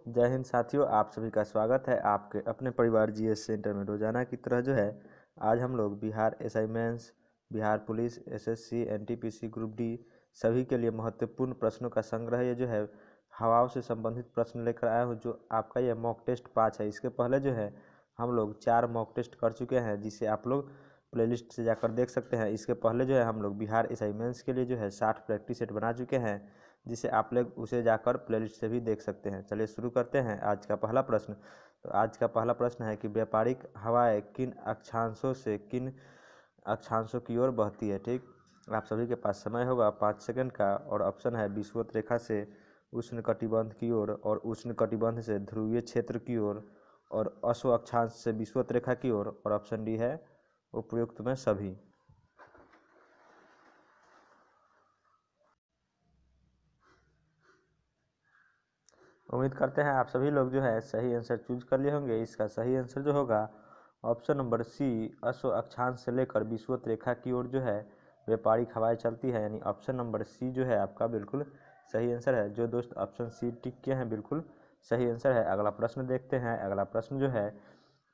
जय हिंद साथियों, आप सभी का स्वागत है आपके अपने परिवार जीएस सेंटर में। रोजाना की तरह जो है आज हम लोग Bihar SI mains, Bihar police, SSC, NTPC, group D सभी के लिए महत्वपूर्ण प्रश्नों का संग्रह ये जो है हवाओं से संबंधित प्रश्न लेकर आया हूँ। जो आपका यह मॉक टेस्ट 5 है। इसके पहले जो है हम लोग 4 मॉक टेस्ट कर चुके हैं, जिसे आप लोग प्लेलिस्ट से जाकर देख सकते हैं। इसके पहले जो है हम लोग बिहार एसआई मेंस के लिए जो है 60 प्रैक्टिस सेट बना चुके हैं, जिसे आप लोग उसे जाकर प्लेलिस्ट से भी देख सकते हैं। चलिए शुरू करते हैं आज का पहला प्रश्न। तो आज का पहला प्रश्न है कि व्यापारिक हवाएं किन अक्षांशों से किन अक्षांशों की ओर बहती है। ठीक, आप सभी के पास समय होगा 5 सेकंड का, और ऑप्शन है विषुवत रेखा से उष्ण कटिबंध की ओर, और उष्ण कटिबंध से ध्रुवीय क्षेत्र की ओर, और अश्व अक्षांश से विषुवत रेखा की ओर, और ऑप्शन डी है उपयुक्त में सभी। उम्मीद करते हैं आप सभी लोग जो है सही आंसर चूज कर लिए होंगे। इसका सही आंसर जो होगा ऑप्शन नंबर सी, अश्व अक्षांश से लेकर विषुवत रेखा की ओर जो है व्यापारिक हवाएं चलती है, यानी ऑप्शन नंबर सी जो है आपका बिल्कुल सही आंसर है। जो दोस्त ऑप्शन सी टिक किए हैं बिल्कुल सही आंसर है। अगला प्रश्न देखते हैं। अगला प्रश्न जो है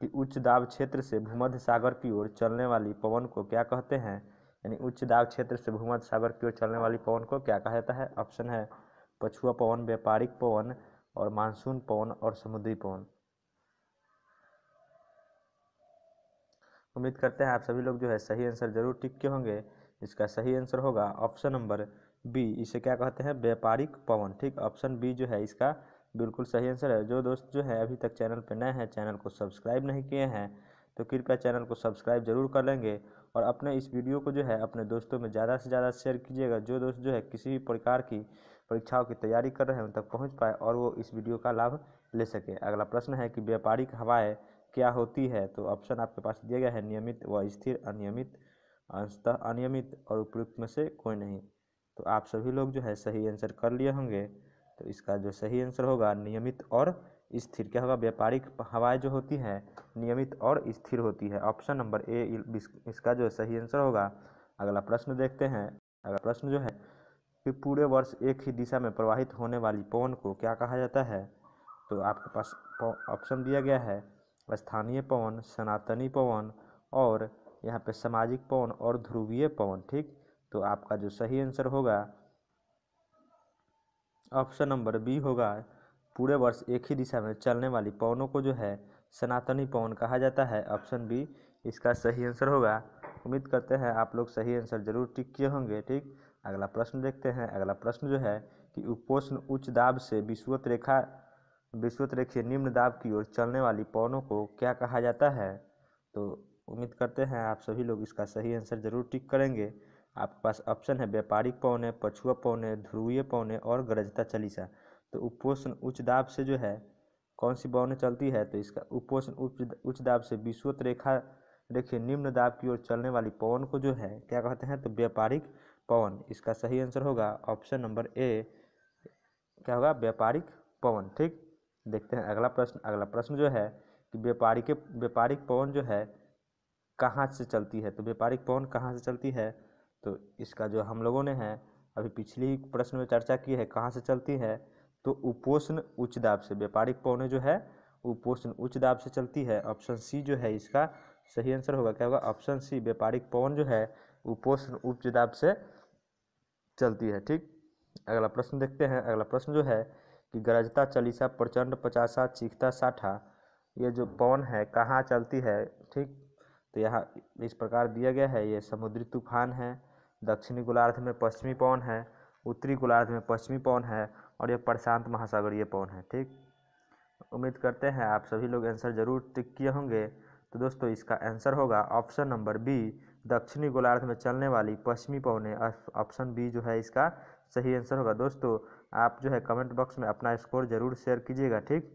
कि उच्च दाब क्षेत्र से भूमध्य सागर की ओर चलने वाली पवन को क्या कहते हैं, यानी उच्च दाब क्षेत्र से भूमध्य सागर की ओर चलने वाली पवन को क्या कहा जाता है। ऑप्शन है पछुआ पवन, व्यापारिक पवन, और मानसून पवन, और समुद्री पवन। उम्मीद करते हैं आप सभी लोग जो है सही आंसर जरूर टिक के होंगे। इसका सही आंसर होगा ऑप्शन नंबर बी, इसे क्या कहते हैं, व्यापारिक पवन। ठीक, ऑप्शन बी जो है इसका बिल्कुल सही आंसर है। जो दोस्त जो है अभी तक चैनल पर नए हैं, चैनल को सब्सक्राइब नहीं किए हैं, तो कृपया चैनल को सब्सक्राइब जरूर कर लेंगे, और अपने इस वीडियो को जो है अपने दोस्तों में ज़्यादा से ज़्यादा शेयर कीजिएगा। जो दोस्त जो है किसी भी प्रकार की परीक्षाओं की तैयारी कर रहे हैं उन तक पहुँच पाए और वो इस वीडियो का लाभ ले सके। अगला प्रश्न है कि व्यापारिक हवाएं क्या होती है। तो ऑप्शन आपके पास दिया गया है नियमित व स्थिर, अनियमित, अंशतः अनियमित, और उपयुक्त में से कोई नहीं। तो आप सभी लोग जो है सही आंसर कर लिए होंगे। तो इसका जो सही आंसर होगा नियमित और स्थिर। क्या होगा, व्यापारिक हवाएं जो होती हैं नियमित और स्थिर होती है। ऑप्शन नंबर ए इसका जो सही आंसर होगा। अगला प्रश्न देखते हैं। अगला प्रश्न जो है कि पूरे वर्ष एक ही दिशा में प्रवाहित होने वाली पवन को क्या कहा जाता है। तो आपके पास ऑप्शन दिया गया है स्थानीय पवन, सनातनी पवन, और यहाँ पे सामाजिक पवन, और ध्रुवीय पवन। ठीक, तो आपका जो सही आंसर होगा ऑप्शन नंबर बी होगा। पूरे वर्ष एक ही दिशा में चलने वाली पवनों को जो है सनातनी पवन कहा जाता है। ऑप्शन बी इसका सही आंसर होगा। उम्मीद करते हैं आप लोग सही आंसर जरूर टिक किए होंगे। ठीक, अगला प्रश्न देखते हैं। अगला प्रश्न जो है कि उपोष्ण उच्च दाब से विषुवत रेखीय निम्न दाब की ओर चलने वाली पवनों को क्या कहा जाता है। तो उम्मीद करते हैं आप सभी लोग इसका सही आंसर जरूर टिक करेंगे। आपके पास ऑप्शन है व्यापारिक पवने, पछुआ पवने, ध्रुवीय पवने, और गरजता चालीसा। तो उपोष्ण उच्च दाब से जो है कौन सी पवनें चलती है। तो इसका उपोष्ण उच्च दाब से विषुवत रेखा देखिए निम्न दाब की ओर चलने वाली पवन को जो है क्या कहते हैं, तो व्यापारिक पवन। इसका सही आंसर होगा ऑप्शन नंबर ए, क्या होगा, व्यापारिक पवन। ठीक, देखते हैं अगला प्रश्न। अगला प्रश्न जो है कि व्यापारिक पवन जो है कहाँ से चलती है। तो व्यापारिक पवन कहाँ से चलती है। तो इसका जो हम लोगों ने है अभी पिछली ही प्रश्न में चर्चा की है कहाँ से चलती है। तो उपोष्ण उच्च दाब से व्यापारिक पवनें जो है उपोष्ण उच्च दाब से चलती है। ऑप्शन सी जो है इसका सही आंसर होगा। क्या होगा, ऑप्शन सी, व्यापारिक पवन जो है उपोष्ण उच्च दाब से चलती है। ठीक, अगला प्रश्न देखते हैं। अगला प्रश्न जो है कि गरजता चालीसा, प्रचंड पचासा, चीखता साठा, ये जो पवन है कहाँ चलती है। ठीक, तो यहाँ इस प्रकार दिया गया है। ये समुद्री तूफान है, दक्षिणी गोलार्ध में पश्चिमी पवन है, उत्तरी गोलार्ध में पश्चिमी पवन है, और ये प्रशांत महासागरीय पवन है। ठीक, उम्मीद करते हैं आप सभी लोग आंसर जरूर टिक किए होंगे। तो दोस्तों इसका आंसर होगा ऑप्शन नंबर बी, दक्षिणी गोलार्ध में चलने वाली पश्चिमी पवनें। ऑप्शन बी जो है इसका सही आंसर होगा। दोस्तों आप जो है कमेंट बॉक्स में अपना स्कोर जरूर शेयर कीजिएगा। ठीक,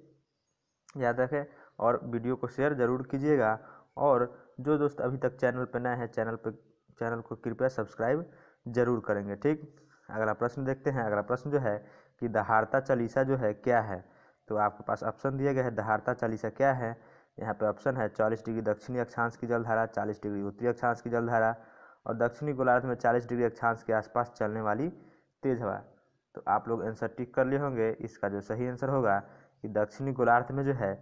याद रखें, और वीडियो को शेयर जरूर कीजिएगा। और जो दोस्त अभी तक चैनल पर नए हैं चैनल को कृपया सब्सक्राइब जरूर करेंगे। ठीक, अगला प्रश्न देखते हैं। अगला प्रश्न जो है कि दहाड़ता चालीसा जो है क्या है। तो आपके पास ऑप्शन दिया गया है दहाड़ता चालीसा क्या है। यहाँ पे ऑप्शन है 40 डिग्री दक्षिणी अक्षांश की जलधारा, 40 डिग्री उत्तरी अक्षांश की जलधारा, और दक्षिणी गोलार्ध में 40 डिग्री अक्षांश के आसपास चलने वाली तेज हवा। तो आप लोग आंसर टिक कर लिए होंगे। इसका जो सही आंसर होगा कि दक्षिणी गोलार्ध में जो है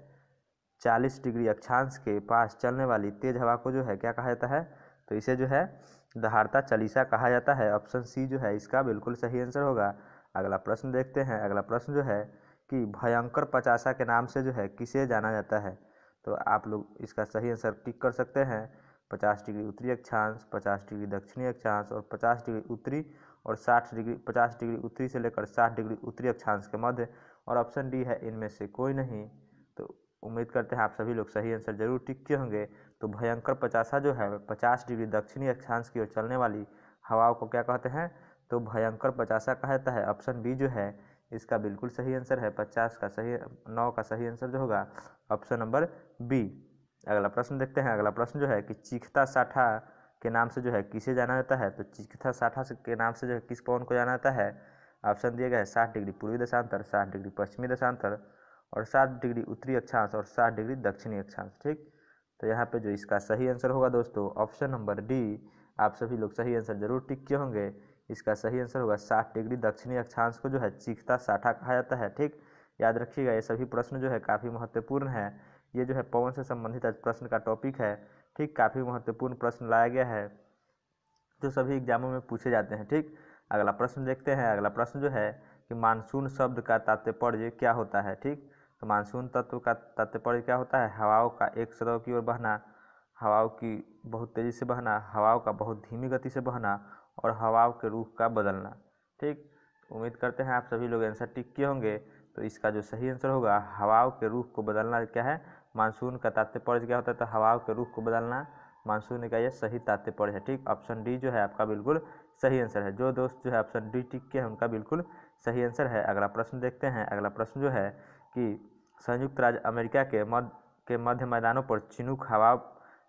40 डिग्री अक्षांश के पास चलने वाली तेज हवा को जो है क्या कहा जाता है, तो इसे जो है दहाड़ता चालीसा कहा जाता है। ऑप्शन सी जो है इसका बिल्कुल सही आंसर होगा। अगला प्रश्न देखते हैं। अगला प्रश्न जो है कि भयंकर पचासा के नाम से जो है किसे जाना जाता है, तो आप लोग इसका सही आंसर टिक कर सकते हैं। 50 डिग्री उत्तरी अक्षांश, 50 डिग्री दक्षिणी अक्षांश और 50 डिग्री उत्तरी और 50 डिग्री उत्तरी से लेकर 60 डिग्री उत्तरी अक्षांश के मध्य, और ऑप्शन डी है इनमें से कोई नहीं। तो उम्मीद करते हैं आप सभी लोग सही आंसर जरूर टिक किए होंगे। तो भयंकर पचासा जो है 50 डिग्री दक्षिणी अक्षांश की ओर चलने वाली हवाओं को क्या कहते हैं, तो भयंकर पचासा कहा जाता है। ऑप्शन बी जो है इसका बिल्कुल सही आंसर है। 50 का सही 9 का सही आंसर जो होगा ऑप्शन नंबर बी। अगला प्रश्न देखते हैं। अगला प्रश्न जो है कि चीखता साठा के नाम से जो है किसे जाना जाता है, तो चीखता साठा के नाम से जो है किस पवन को जाना जाता है। ऑप्शन दिए गए हैं 60 डिग्री पूर्वी देशांतर, 60 डिग्री पश्चिमी देशांतर और 60 डिग्री उत्तरी अक्षांश और 60 डिग्री दक्षिणी अक्षांश। ठीक, तो यहाँ पे जो इसका सही आंसर होगा दोस्तों ऑप्शन नंबर डी। आप सभी लोग सही आंसर जरूर टिक किए होंगे। इसका सही आंसर होगा 60 डिग्री दक्षिणी अक्षांश को जो है चीखता साठा कहा जाता है। ठीक, याद रखिएगा ये सभी प्रश्न जो है काफ़ी महत्वपूर्ण है। ये जो है पवन से संबंधित आज प्रश्न का टॉपिक है। ठीक, काफ़ी महत्वपूर्ण प्रश्न लाया गया है जो सभी एग्जामों में पूछे जाते हैं। ठीक, अगला प्रश्न देखते हैं। अगला प्रश्न जो है कि मानसून शब्द का तात्पर्य क्या होता है। ठीक, तो मानसून तत्व का तात्पर्य क्या होता है, हवाओं का एक सतह की ओर बहना, हवाओं की बहुत तेज़ी से बहना, हवाओं का बहुत धीमी गति से बहना और हवाओं के रुख का बदलना। ठीक, उम्मीद करते हैं आप सभी लोग आंसर टिक किए होंगे। तो इसका जो सही आंसर होगा हवाओं के रुख को बदलना क्या है, मानसून का तात्पर्य क्या होता है, तो हवाओं के रुख को बदलना मानसून का यह सही तात्पर्य है। ठीक, ऑप्शन डी जो है आपका बिल्कुल सही आंसर है। जो दोस्त जो है ऑप्शन डी टिक के हैं उनका बिल्कुल सही आंसर है। अगला प्रश्न देखते हैं। अगला प्रश्न जो है कि संयुक्त राज्य अमेरिका के मध्य मैदानों पर चिनूक हवा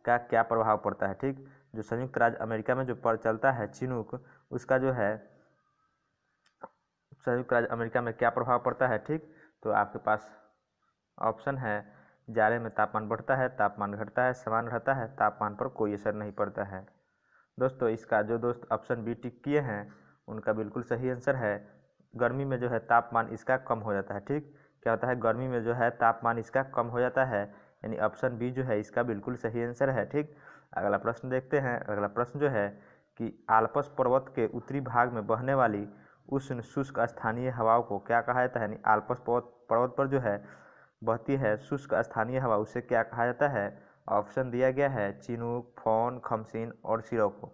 का क्या प्रभाव पड़ता है। ठीक, जो संयुक्त राज्य अमेरिका में जो चलता है चिनूक, उसका जो है संयुक्त राज्य अमेरिका में क्या प्रभाव पड़ता है। ठीक, तो आपके पास ऑप्शन है, जाड़े में तापमान बढ़ता है, तापमान घटता है, समान रहता है, तापमान पर कोई असर नहीं पड़ता है। दोस्तों इसका जो दोस्त ऑप्शन बी टिक किए हैं उनका बिल्कुल सही आंसर है। गर्मी में जो है तापमान इसका कम हो जाता है। ठीक, क्या होता है, गर्मी में जो है तापमान इसका कम हो जाता है, यानी ऑप्शन बी जो है इसका बिल्कुल सही आंसर है। ठीक, अगला प्रश्न देखते हैं। अगला प्रश्न जो है कि आल्प्स पर्वत के उत्तरी भाग में बहने वाली उष्ण शुष्क स्थानीय हवाओं को क्या कहा जाता है, यानी आल्प्स पर्वत पर जो है बहती है शुष्क स्थानीय हवा, उसे क्या कहा जाता है। ऑप्शन दिया गया है चिनूक, फोन, खमसीन और सिरोको।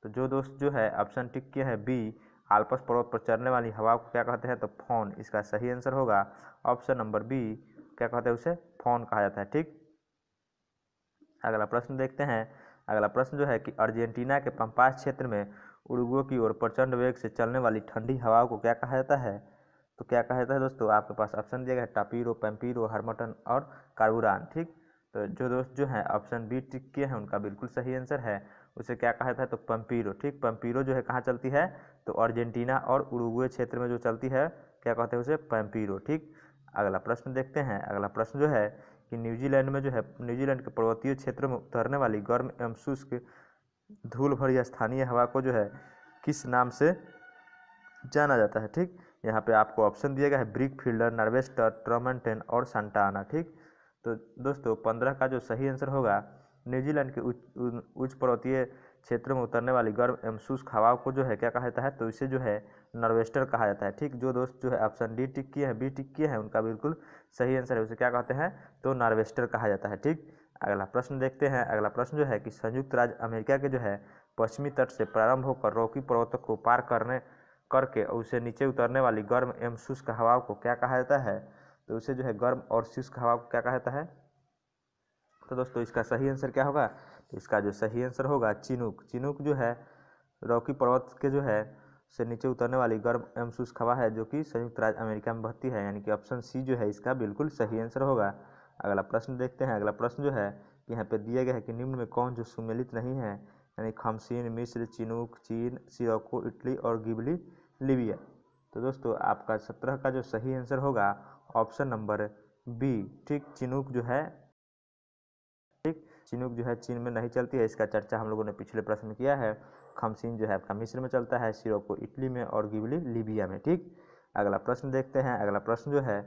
तो जो दोस्त जो है ऑप्शन टिक किए हैं बी, आल्प्स पर्वत पर चलने वाली हवा को क्या कहते हैं, तो फोन। इसका सही आंसर होगा ऑप्शन नंबर बी, क्या कहते हैं उसे, फोन कहा जाता है। ठीक, अगला प्रश्न देखते हैं। अगला प्रश्न जो है कि अर्जेंटीना के पंपास क्षेत्र में उरुग्वे की ओर प्रचंड वेग से चलने वाली ठंडी हवाओं को क्या कहा जाता है, तो क्या कहा जाता है दोस्तों, आपके पास ऑप्शन दिया गया है टापीरो, पैम्पीरो, हर्मटन और कार्बुरान। ठीक, तो जो दोस्त जो है ऑप्शन बी टिक किए हैं उनका बिल्कुल सही आंसर है। उसे क्या कहा जाता है, तो पंपीरो। ठीक, पंपीरो जो है कहाँ चलती है, तो अर्जेंटीना और उरुग्वे क्षेत्र में जो चलती है क्या कहते हैं उसे, पैम्पीरो। ठीक, अगला प्रश्न देखते हैं। अगला प्रश्न जो है कि न्यूजीलैंड में जो है न्यूजीलैंड के पर्वतीय क्षेत्रों में उतरने वाली गर्म एवं शुष्क धूल भरी स्थानीय हवा को जो है किस नाम से जाना जाता है। ठीक, यहाँ पे आपको ऑप्शन दिया गया है ब्रिक फील्डर, नार्वेस्टर, ट्रमंटेन और सांटाना। ठीक, तो दोस्तों 15 का जो सही आंसर होगा न्यूजीलैंड के उच्च पर्वतीय क्षेत्रों में उतरने वाली गर्म एवं शुष्क हवाओं को जो है क्या कहा जाता है, तो इसे जो है नार्वेस्टर कहा जाता है। ठीक, जो दोस्त जो है ऑप्शन डी टिक किए हैं, बी टिक किए हैं उनका बिल्कुल सही आंसर है, उसे क्या कहते हैं, तो नार्वेस्टर कहा जाता है। ठीक, अगला प्रश्न देखते हैं। अगला प्रश्न जो है कि संयुक्त राज्य अमेरिका के जो है पश्चिमी तट से प्रारंभ होकर रॉकी पर्वतों को पार करके उसे नीचे उतरने वाली गर्म एवं शुष्क हवाओं को क्या कहा जाता है, तो उसे जो है गर्म और शुष्क हवा को क्या कहा जाता है। तो दोस्तों इसका सही आंसर क्या होगा, तो इसका जो सही आंसर होगा चिनूक। चिनूक जो है रॉकी पर्वत के जो है से नीचे उतरने वाली गर्म एवं शुष्क हवा है जो कि संयुक्त राज्य अमेरिका में बहती है, यानी कि ऑप्शन सी जो है इसका बिल्कुल सही आंसर होगा। अगला प्रश्न देखते हैं। अगला प्रश्न जो है कि यहाँ पे दिया गया है कि निम्न में कौन जो सुमेलित नहीं है, यानी खमसीन, मिस्र, चिनूक, चीन, सिरोको, इटली और गिबली, लीबिया। तो दोस्तों आपका 17 का जो सही आंसर होगा ऑप्शन नंबर बी। ठीक, चिनूक जो है, ठीक, चिनूक जो है चीन में नहीं चलती है, इसका चर्चा हम लोगों ने पिछले प्रश्न में किया है। खमसीन जो है आपका मिस्र में चलता है, सिरोको इटली में और गिबली लीबिया में। ठीक, अगला प्रश्न देखते हैं। अगला प्रश्न जो है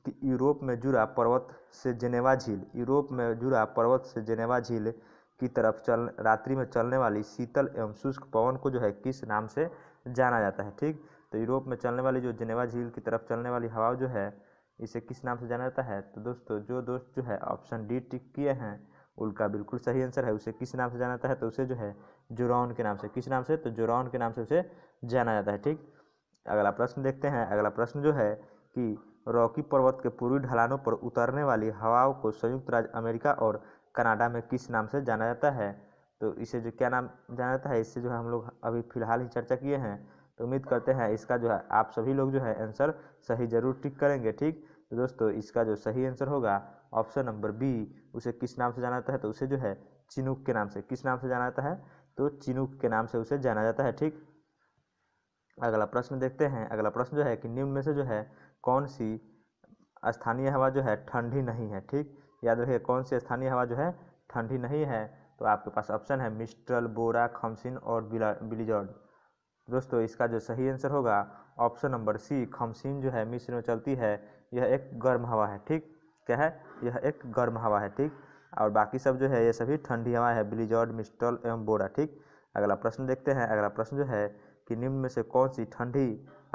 कि यूरोप में जुड़ा पर्वत से जेनेवा झील, यूरोप में जुड़ा पर्वत से जेनेवा झील की तरफ रात्रि में चलने वाली शीतल एवं शुष्क पवन को जो है किस नाम से जाना जाता है। ठीक, तो यूरोप में चलने वाली जो जेनेवा झील की तरफ चलने वाली हवा जो है इसे किस नाम से जाना जाता है। तो दोस्तों जो दोस्त जो है ऑप्शन डी टिक किए हैं उनका बिल्कुल सही आंसर है। उसे किस नाम से जाना जाता है, तो उसे जो है जोरॉन के नाम से, किस नाम से, तो जोरॉन के नाम से उसे जाना जाता है। ठीक, अगला प्रश्न देखते हैं। अगला प्रश्न जो है कि रॉकी पर्वत के पूर्वी ढलानों पर उतरने वाली हवाओं को संयुक्त राज्य अमेरिका और कनाडा में किस नाम से जाना जाता है। तो इसे जो क्या नाम जाना जाता है, इससे जो है हम लोग अभी फिलहाल ही चर्चा किए हैं। तो उम्मीद करते हैं इसका जो है आप सभी लोग जो है आंसर सही जरूर टिक करेंगे। ठीक, तो दोस्तों इसका जो सही आंसर होगा ऑप्शन नंबर बी, उसे किस नाम से जाना जाता है, तो उसे जो है चिनूक के नाम से, किस नाम से जाना जाता है, तो चिनूक के नाम से उसे जाना जाता है। ठीक, अगला प्रश्न देखते हैं। अगला प्रश्न जो है कि निम्न में से जो है कौन सी स्थानीय हवा जो है ठंडी नहीं है। ठीक, याद रखिए कौन सी स्थानीय हवा जो है ठंडी नहीं है। तो आपके पास ऑप्शन है मिस्ट्रल, बोरा, खमसिन और बिलिजॉर्ड। दोस्तों इसका जो सही आंसर होगा ऑप्शन नंबर सी, खमसिन जो है मिस्र में चलती है, यह एक गर्म हवा है। ठीक, क्या है, यह एक गर्म हवा है। ठीक, और बाकी सब जो है ये सभी ठंडी हवा है, बिलिजॉर्ड, मिस्ट्रल एवं बोरा। ठीक, अगला प्रश्न देखते हैं। अगला प्रश्न जो है कि निम्न में से कौन सी ठंडी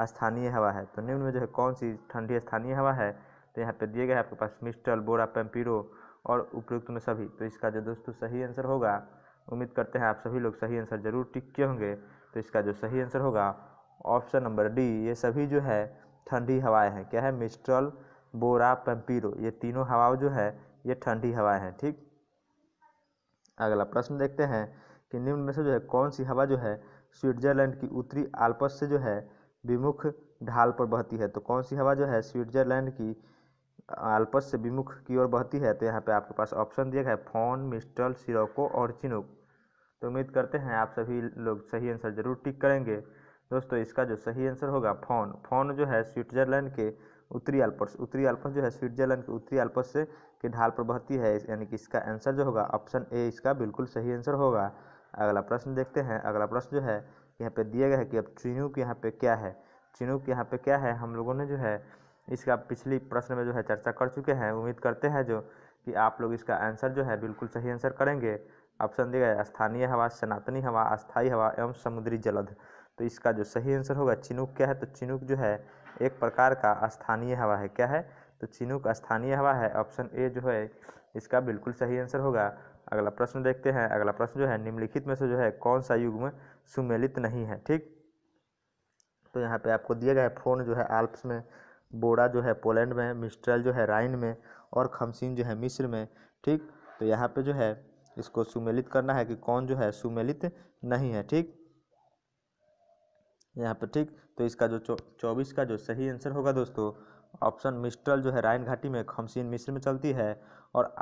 स्थानीय हवा है। तो निम्न में जो है कौन सी ठंडी स्थानीय हवा है, तो यहाँ पे दिए गए आपके पास मिस्ट्रल, बोरा, पेम्पिरो और उपयुक्त में सभी। तो इसका जो दोस्तों सही आंसर होगा, उम्मीद करते हैं आप सभी लोग सही आंसर जरूर टिक किए होंगे। तो इसका जो सही आंसर होगा ऑप्शन नंबर डी, ये सभी जो है ठंडी हवाएं हैं। क्या है, मिस्ट्रल, बोरा, पेम्पिरो, ये तीनों हवाओं जो है ये ठंडी हवाएं हैं। ठीक, अगला प्रश्न देखते हैं कि निम्न में से जो है कौन सी हवा जो है स्विट्जरलैंड की उत्तरी आल्प्स से जो है विमुख ढाल पर बहती है। तो कौन सी हवा जो है स्विट्जरलैंड की आल्प्स से विमुख की ओर बहती है। तो यहाँ पे आपके पास ऑप्शन दिया गया है फोन, मिस्ट्रल, सिरोको और चिनूक। तो उम्मीद करते हैं आप सभी लोग सही आंसर जरूर टिक करेंगे। दोस्तों इसका जो सही आंसर होगा फोन, फोन जो है स्विट्जरलैंड के उत्तरी अल्प्स, उत्तरी अल्प्स जो है स्विट्जरलैंड के उत्तरी अल्प्स से के ढाल पर बहती है, यानी कि इसका आंसर जो होगा ऑप्शन ए इसका बिल्कुल सही आंसर होगा। अगला प्रश्न देखते हैं। अगला प्रश्न जो है यहाँ पे दिया गया है कि अब चिनूक यहाँ पे क्या है। चिनूक यहाँ पे क्या है, हम लोगों ने जो है इसका पिछली प्रश्न में जो है चर्चा कर चुके हैं। उम्मीद करते हैं जो कि आप लोग इसका आंसर जो है बिल्कुल सही आंसर करेंगे। ऑप्शन दिया गया स्थानीय हवा, सनातनी हवा, अस्थायी हवा एवं समुद्री जलद। तो इसका जो सही आंसर होगा चिनूक क्या है, तो चिनूक जो है एक प्रकार का स्थानीय हवा है। क्या है, तो चिनूक स्थानीय हवा है। ऑप्शन ए जो है इसका बिल्कुल सही आंसर होगा। अगला प्रश्न देखते हैं। अगला प्रश्न जो है निम्नलिखित में से जो है कौन सा युग्म सुमेलित नहीं है। ठीक, तो यहाँ पे आपको दिया गया है फोन जो है आल्प्स में, बोरा जो है पोलैंड में, मिस्ट्रल जो है राइन में और खमसिन जो है मिस्र में। ठीक, तो यहाँ पे जो है इसको सुमेलित करना है कि कौन जो है सुमेलित नहीं है। ठीक, यहाँ पे ठीक, तो इसका जो 24 का जो सही आंसर होगा दोस्तों ऑप्शन मिस्ट्रल जो है राइन घाटी में, खमसिन मिस्र में चलती है और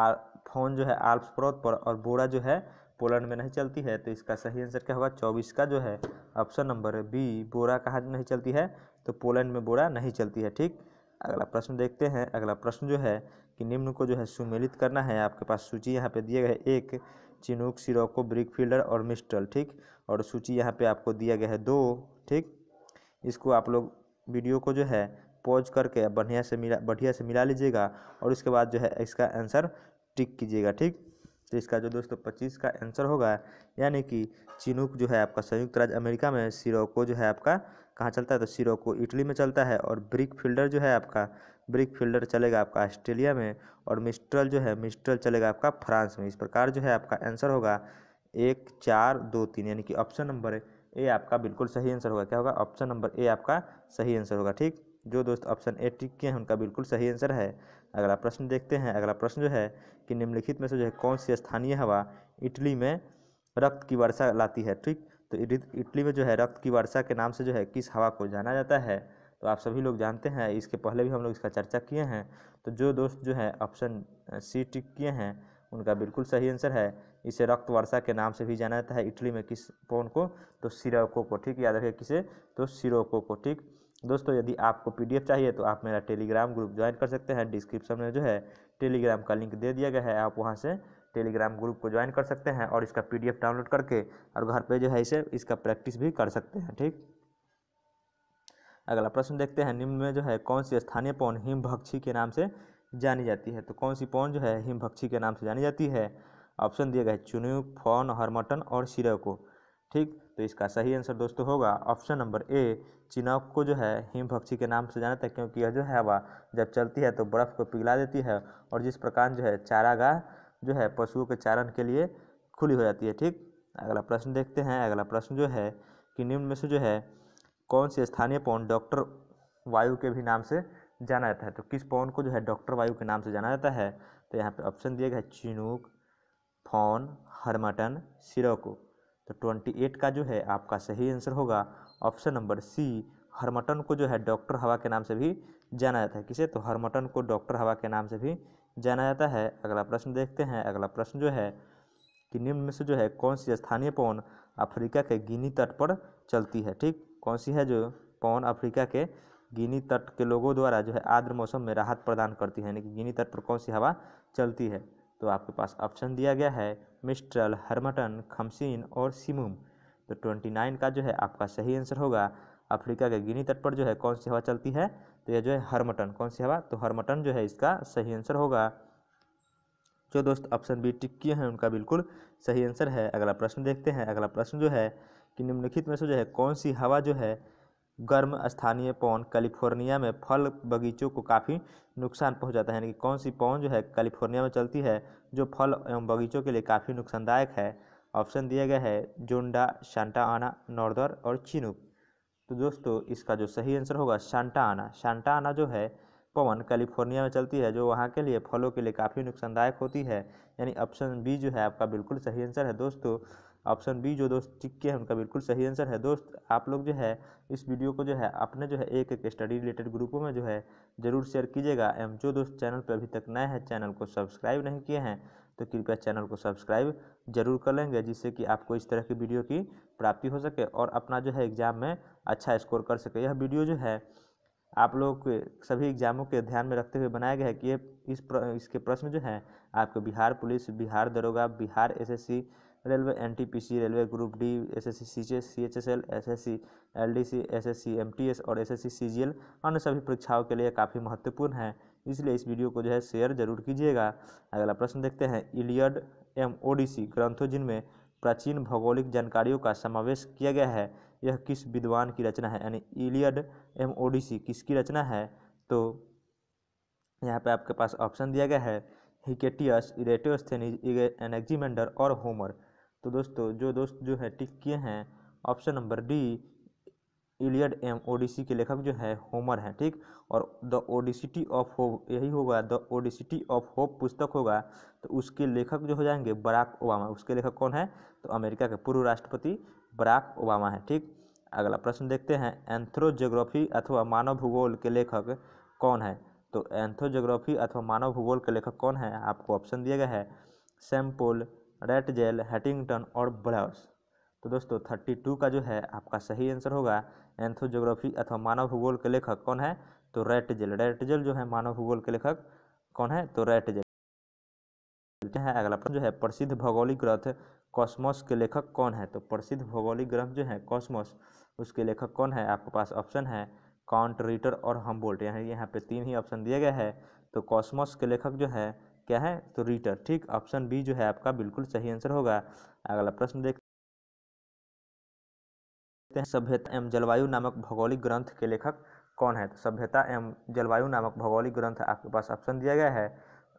फोन जो है आल्प्स पर्वत पर और बोरा जो है पोलैंड में नहीं चलती है। तो इसका सही आंसर क्या होगा 24 का जो है ऑप्शन नंबर बी, बोरा कहाँ नहीं चलती है, तो पोलैंड में बोरा नहीं चलती है। ठीक, अगला प्रश्न देखते हैं। अगला प्रश्न जो है कि निम्न को जो है सुमेलित करना है। आपके पास सूची यहाँ पे दिए गए एक, चिनूक, सिरोको, ब्रिकफील्डर और मिस्ट्रल। ठीक, और सूची यहाँ पे आपको दिया गया है 2। ठीक, इसको आप लोग वीडियो को जो है पॉज करके बढ़िया से मिला लीजिएगा और उसके बाद जो है इसका आंसर टिक कीजिएगा। ठीक, तो इसका जो दोस्तों 25 का आंसर होगा, यानी कि चिनूक जो है आपका संयुक्त राज्य अमेरिका में, सिरोको जो है आपका कहाँ चलता है, तो सिरोको इटली में चलता है और ब्रिक फील्डर जो है आपका, ब्रिक फील्डर चलेगा आपका ऑस्ट्रेलिया में और मिस्ट्रल जो है मिस्ट्रल चलेगा आपका फ्रांस में। इस प्रकार जो है आपका आंसर होगा 1, 4, 2, 3, यानी कि ऑप्शन नंबर ए आपका बिल्कुल सही आंसर होगा। क्या होगा, ऑप्शन नंबर ए आपका सही आंसर होगा। ठीक, जो दोस्त ऑप्शन ए टिक किए हैं उनका बिल्कुल सही आंसर है। अगला प्रश्न देखते हैं। अगला प्रश्न जो है कि निम्नलिखित में से जो है कौन सी स्थानीय हवा इटली में रक्त की वर्षा लाती है। ठीक, तो इटली में जो है रक्त की वर्षा के नाम से जो है किस हवा को जाना जाता है। तो आप सभी लोग जानते हैं, इसके पहले भी हम लोग इसका चर्चा किए हैं। तो जो दोस्त जो है ऑप्शन सी टिक किए हैं उनका बिल्कुल सही आंसर है। इसे रक्त वर्षा के नाम से भी जाना जाता है इटली में, किस पौन को, तो सिरोको को। ठीक, याद रखिए किसे, तो सिरोको को। ठीक, दोस्तों यदि आपको पीडीएफ चाहिए तो आप मेरा टेलीग्राम ग्रुप ज्वाइन कर सकते हैं। डिस्क्रिप्शन में जो है टेलीग्राम का लिंक दे दिया गया है, आप वहां से टेलीग्राम ग्रुप को ज्वाइन कर सकते हैं और इसका पीडीएफ डाउनलोड करके और घर पे जो है इसे इसका प्रैक्टिस भी कर सकते हैं। ठीक, अगला प्रश्न देखते हैं, निम्न में जो है कौन सी स्थानीय पवन हिमभक्षी के नाम से जानी जाती है। तो कौन सी पवन जो है हिमभक्षी के नाम से जानी जाती है। ऑप्शन दिया गया है चिनूक, फॉन, हरमटन और सिरको। ठीक, तो इसका सही आंसर दोस्तों होगा ऑप्शन नंबर ए, चिनूक को जो है हिमभक्षी के नाम से जाना जाता है, क्योंकि यह जो है हवा जब चलती है तो बर्फ़ को पिघला देती है, और जिस प्रकार जो है चारागाह जो है पशुओं के चारण के लिए खुली हो जाती है। ठीक, अगला प्रश्न देखते हैं। अगला प्रश्न जो है कि निम्न में से जो है कौन सी स्थानीय पवन डॉक्टर वायु के भी नाम से जाना जाता है। तो किस पवन को जो है डॉक्टर वायु के नाम से जाना जाता है। तो यहाँ पे ऑप्शन दिया गया है चिनूक, फॉन, हरमटन, सिरको। तो 28 का जो है आपका सही आंसर होगा ऑप्शन नंबर सी, हरमटन को जो है डॉक्टर हवा के नाम से भी जाना जाता है। किसे, तो हरमटन को डॉक्टर हवा के नाम से भी जाना जाता है। अगला प्रश्न देखते हैं। अगला प्रश्न जो है कि निम्न में से जो है कौन सी स्थानीय पवन अफ्रीका के गिनी तट पर चलती है। ठीक, कौन सी है जो पवन अफ्रीका के गिनी तट के लोगों द्वारा जो है आर्द्र मौसम में राहत प्रदान करती है, यानी कि गिनी तट पर कौन सी हवा चलती है। तो आपके पास ऑप्शन दिया गया है मिस्ट्रल, हरमटन, खमसीन और सिमुम। तो 29 का जो है आपका सही आंसर होगा अफ्रीका के गिनी तट पर जो है कौन सी हवा चलती है। तो यह जो है हरमटन, कौन सी हवा, तो हरमटन जो है इसका सही आंसर होगा। जो दोस्त ऑप्शन बी टिक किए हैं उनका बिल्कुल सही आंसर है। अगला प्रश्न देखते हैं। अगला प्रश्न जो है कि निम्नलिखित में से जो है कौन सी हवा जो है गर्म स्थानीय पवन कैलिफोर्निया में फल बगीचों को काफ़ी नुकसान पहुंचाता है, यानी कि कौन सी पवन जो है कैलिफोर्निया में चलती है जो फल एवं बगीचों के लिए काफ़ी नुकसानदायक है। ऑप्शन दिया गया है जोंडा, सांता आना, नॉर्दर और चिनूक। तो दोस्तों इसका जो सही आंसर होगा सांता आना। सांता आना जो है पवन कैलिफोर्निया में चलती है जो वहाँ के लिए फलों के लिए काफ़ी नुकसानदायक होती है, यानी ऑप्शन बी जो है आपका बिल्कुल सही आंसर है। दोस्तों ऑप्शन बी जो दोस्त टिक किए हैं उनका बिल्कुल सही आंसर है। दोस्त आप लोग जो है इस वीडियो को जो है अपने जो है एक एक स्टडी रिलेटेड ग्रुपों में जो है ज़रूर शेयर कीजिएगा, एवं जो दोस्त चैनल पर अभी तक नए हैं, चैनल को सब्सक्राइब नहीं किए हैं तो कृपया चैनल को सब्सक्राइब जरूर कर लेंगे, जिससे कि आपको इस तरह की वीडियो की प्राप्ति हो सके और अपना जो है एग्ज़ाम में अच्छा स्कोर कर सके। यह वीडियो जो है आप लोग के सभी एग्जामों के ध्यान में रखते हुए बनाया गया है कि ये इसके प्रश्न जो हैं आपके बिहार पुलिस, बिहार दरोगा, Bihar SSC, railway NTPC, railway group D, SSC CHSL, SSC LDC, SSC MTS और एसएससी सीजीएल अन्य सभी परीक्षाओं के लिए काफ़ी महत्वपूर्ण है, इसलिए इस वीडियो को जो है शेयर जरूर कीजिएगा। अगला प्रश्न देखते हैं। इलियड एवं ओडिसी ग्रंथों जिनमें प्राचीन भौगोलिक जानकारियों का समावेश किया गया है, यह किस विद्वान की रचना है, यानी इलियड एवं ओडिसी किसकी रचना है। तो यहाँ पे आपके पास ऑप्शन दिया गया है हिकेटियस, इरेटोस्थेनीज, एनेक्जिमेंडर और होमर। तो दोस्तों जो दोस्त जो है टिक किए हैं ऑप्शन नंबर डी, इलियड एवं ओडिसी के लेखक जो है होमर हैं। ठीक, और द ओडिसिटी ऑफ होप यही होगा, द ओडिसिटी ऑफ होप पुस्तक होगा तो उसके लेखक जो हो जाएंगे बराक ओबामा। उसके लेखक कौन है, तो अमेरिका के पूर्व राष्ट्रपति बराक ओबामा है। ठीक, अगला प्रश्न देखते हैं। एंथ्रोज्योग्राफी अथवा मानव भूगोल के लेखक कौन है। तो एंथ्रोज्योग्राफी अथवा मानव भूगोल के लेखक कौन है, आपको ऑप्शन दिया गया है सैम्पल, रैटजेल, हैटिंगटन और ब्लाउस। तो दोस्तों 32 का जो है आपका सही आंसर होगा एंथ्रोज्योग्राफी अथवा मानव भूगोल के लेखक कौन है, तो रैटजेल। रैटजेल जो है मानव भूगोल के लेखक कौन है, तो रैटजेल है। अगला प्रश्न जो है प्रसिद्ध भौगोलिक ग्रंथ कॉस्मोस के लेखक कौन है। तो प्रसिद्ध भौगोलिक ग्रंथ जो है कॉस्मोस उसके लेखक कौन है, आपके पास ऑप्शन है काउंट, रिटर और हम्बोल्ट। यहाँ पे तीन ही ऑप्शन दिया गया है। तो कॉस्मोस के लेखक जो है क्या है, तो रिटर। ठीक, ऑप्शन बी जो है आपका बिल्कुल सही आंसर होगा। अगला प्रश्न देखते हैं। सभ्यता एवं जलवायु नामक भौगोलिक ग्रंथ के लेखक कौन है। तो सभ्यता एवं जलवायु नामक भौगोलिक ग्रंथ आपके पास ऑप्शन दिया गया है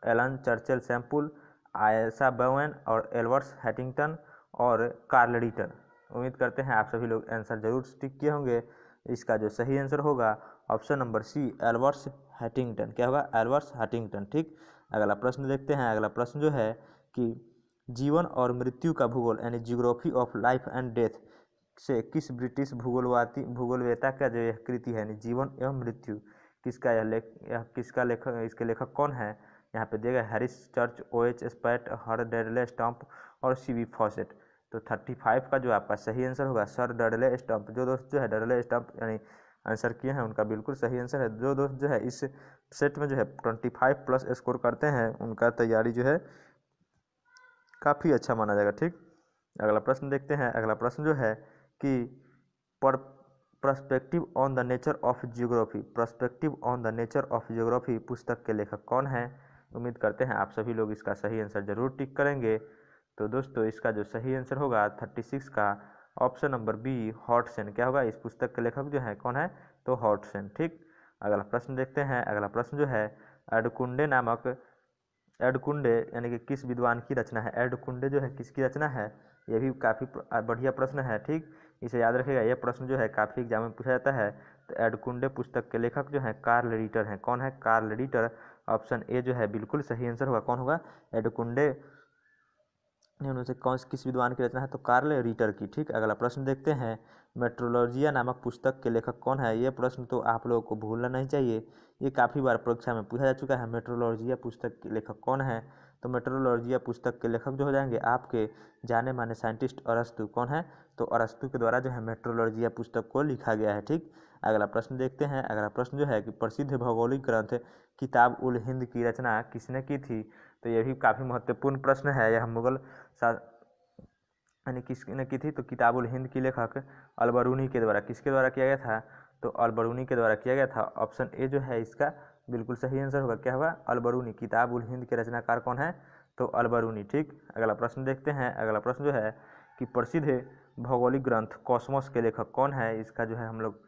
एलन चर्चिल सैम्पुल, आयसा बोवेन और एल्बर्ट हैटिंगटन और कार्ल रिटर। उम्मीद करते हैं आप सभी लोग आंसर जरूर टिक किए होंगे। इसका जो सही आंसर होगा ऑप्शन नंबर सी, एल्बर्ट हैटिंगटन। क्या होगा, एल्बर्ट हैटिंगटन। ठीक, अगला प्रश्न देखते हैं। अगला प्रश्न जो है कि जीवन और मृत्यु का भूगोल यानी geography of life and death से किस ब्रिटिश भूगोलवेता का जो यह कृति है, यानी जीवन एवं मृत्यु किसका यह किसका लेखक, इसके लेखक कौन है। यहाँ पे दिया गया हैरिस चर्च, OH स्पैट, हर डडले स्टम्प और CB फॉसेट। तो 35 का जो आपका सही आंसर होगा सर डडले स्टम्प। जो दोस्त जो है डडले स्टम्प यानी आंसर किए हैं उनका बिल्कुल सही आंसर है। जो दोस्त जो है इस सेट में जो है 25 प्लस स्कोर करते हैं उनका तैयारी जो है काफ़ी अच्छा माना जाएगा। ठीक, अगला प्रश्न देखते हैं। अगला प्रश्न जो है कि perspective on the nature of geography, perspective on the nature of geography पुस्तक के लेखक कौन है? उम्मीद करते हैं आप सभी लोग इसका सही आंसर जरूर टिक करेंगे। तो दोस्तों इसका जो सही आंसर होगा 36 का ऑप्शन नंबर बी हॉटसन। क्या होगा? इस पुस्तक के लेखक जो है कौन है? तो हॉटसन। ठीक, अगला प्रश्न देखते हैं। अगला प्रश्न जो है एडकुंडे नामक, एडकुंडे यानी कि किस विद्वान की रचना है? एडकुंडे जो है किसकी रचना है? ये भी काफ़ी बढ़िया प्रश्न है। ठीक, इसे याद रखिएगा, यह प्रश्न जो है काफ़ी एग्जाम में पूछा जाता है। तो एडकुंडे पुस्तक के लेखक जो है कार्ल रिटर हैं। कौन है? Karl Ritter. ऑप्शन ए जो है बिल्कुल सही आंसर होगा। कौन होगा? एडकुंडे उनमें से कौन किस विद्वान की रचना है? तो कार्ल रिटर की। ठीक, अगला प्रश्न देखते हैं। मेट्रोलॉजिया नामक पुस्तक के लेखक कौन है? ये प्रश्न तो आप लोगों को भूलना नहीं चाहिए, ये काफ़ी बार परीक्षा में पूछा जा चुका है। मेट्रोलॉजिया पुस्तक के लेखक कौन है? तो मेट्रोलॉजिया पुस्तक के लेखक जो हो जाएंगे आपके जाने माने साइंटिस्ट अरस्तु। कौन है? तो अरस्तु के द्वारा जो है मेट्रोलॉजिया पुस्तक को लिखा गया है। ठीक, अगला प्रश्न देखते हैं। अगला प्रश्न जो है कि प्रसिद्ध भौगोलिक ग्रंथ किताब उल हिंद की रचना किसने की थी? तो यह भी काफ़ी महत्वपूर्ण प्रश्न है। यह मुगल यानी किसने की थी? तो किताब उल हिंद की लेखक अलबरूनी के द्वारा। किसके द्वारा किया गया था? तो अलबरूनी के द्वारा किया गया था। ऑप्शन ए जो है इसका बिल्कुल सही आंसर होगा। क्या होगा? अलबरूनी। किताब उल हिंद के रचनाकार कौन है? तो अलबरूनी। ठीक, अगला प्रश्न देखते हैं। अगला प्रश्न जो है कि प्रसिद्ध भौगोलिक ग्रंथ कॉस्मोस के लेखक कौन है? इसका जो है हम लोग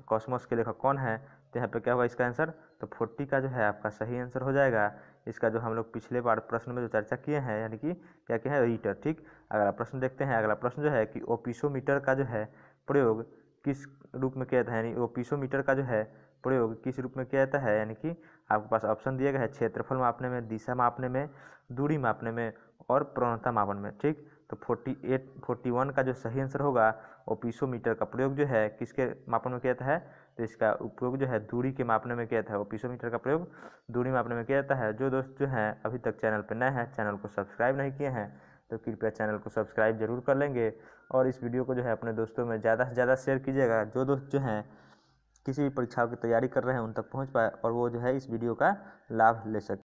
कॉस्मोस के लेखक कौन है? तो यहाँ पे क्या होगा इसका आंसर? तो 40 का जो है आपका सही आंसर हो जाएगा। इसका जो हम लोग पिछले बार प्रश्न में जो चर्चा किए हैं, यानी कि क्या क्या है? रीटर। ठीक, अगला प्रश्न देखते हैं। अगला प्रश्न जो है कि ओपिसोमीटर का जो है प्रयोग किस रूप में किया जाता है? यानी ओपिसोमीटर का जो है प्रयोग किस रूप में किया जाता है? यानी कि आपके पास ऑप्शन दिया गया है क्षेत्रफल मापने में, दिशा मापने में, दूरी मापने में और प्रवणता मापन में। ठीक, तो 41 का जो सही आंसर होगा ओपिसोमीटर का प्रयोग जो है किसके मापन में किया जाता है? तो इसका उपयोग जो है दूरी के मापने में किया जाता है। ओपिसोमीटर का प्रयोग दूरी मापने में किया जाता है। जो दोस्त जो हैं अभी तक चैनल पर नए हैं, चैनल को सब्सक्राइब नहीं किए हैं, तो कृपया चैनल को सब्सक्राइब जरूर कर लेंगे और इस वीडियो को जो है अपने दोस्तों में ज़्यादा से ज़्यादा शेयर कीजिएगा। जो दोस्त जो हैं किसी भी परीक्षाओं की तैयारी कर रहे हैं उन तक पहुँच पाए और वो जो है इस वीडियो का लाभ ले सके।